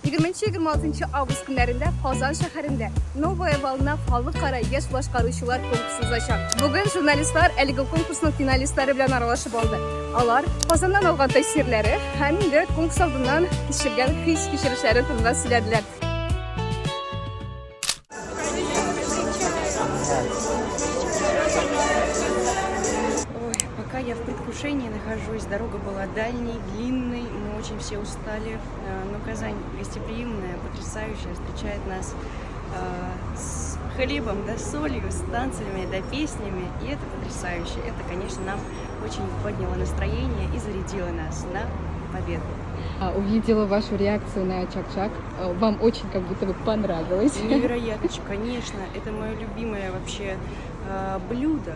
20-26 avgust günlərində Qazan şəhərində Novaya Volna xalqara yaş başqarıcılar konkursu uzlaşacaq. Bugün jurnalistlər Əliqə konkursunun finalistləri bilan aralaşıb oldu. Onlar Qazandan alğan təsirləri, həmin də konkurs aldığından keçirən his keçirişləri turunda silədilər. Пока я в предвкушении нахожусь, дорога была дальней, длинной, мы очень все устали, но Казань гостеприимная, потрясающая, встречает нас с хлебом, да, солью, с танцами, да, песнями, и это потрясающе. Это, конечно, нам очень подняло настроение и зарядило нас на победу. Увидела вашу реакцию на Чак-Чак. Вам очень как будто бы понравилось. Невероятно, конечно. Это мое любимое вообще блюдо.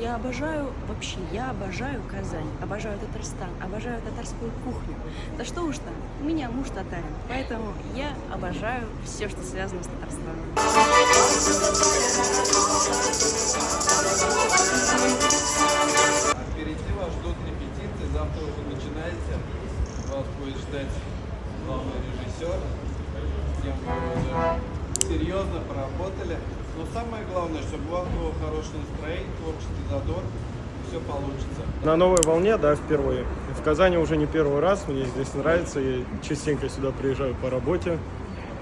Я обожаю вообще, я обожаю Казань, обожаю Татарстан, обожаю татарскую кухню. Да что уж там, у меня муж татарин, поэтому я обожаю все, что связано с Татарстаном. Впереди вас ждут репетиции, завтра уже начинается. Вас будет ждать главный режиссер, с кем вы уже серьезно поработали. Но самое главное, чтобы у вас было хорошее настроение, творческий задор, все получится. На новой волне, да, впервые. В Казани уже не первый раз, мне здесь нравится, я частенько сюда приезжаю по работе,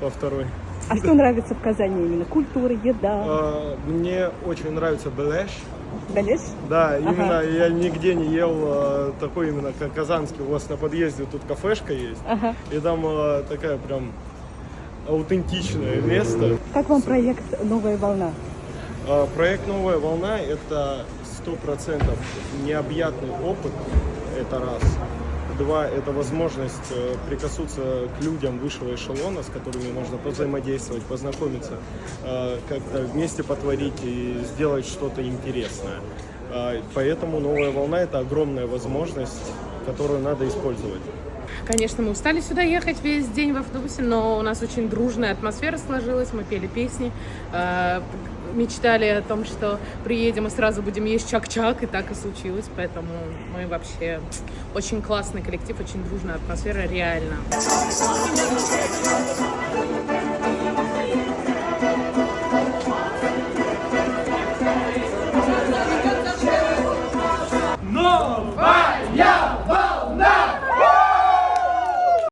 по второй. А что нравится в Казани именно? Культура, еда? Мне очень нравится беляш. Беляш? Да, именно я нигде не ел такой именно как казанский. У вас на подъезде тут кафешка есть, и там такая прям аутентичное место. Как вам проект «Новая волна»? Проект «Новая волна» — это 100% необъятный опыт, это раз. Два — это возможность прикоснуться к людям высшего эшелона, с которыми можно взаимодействовать, познакомиться, как-то вместе потворить и сделать что-то интересное. Поэтому «Новая волна» — это огромная возможность, которую надо использовать. Конечно, мы устали сюда ехать весь день в автобусе, но у нас очень дружная атмосфера сложилась, мы пели песни, мечтали о том, что приедем и сразу будем есть чак-чак, и так и случилось, поэтому мы вообще очень классный коллектив, очень дружная атмосфера, реально.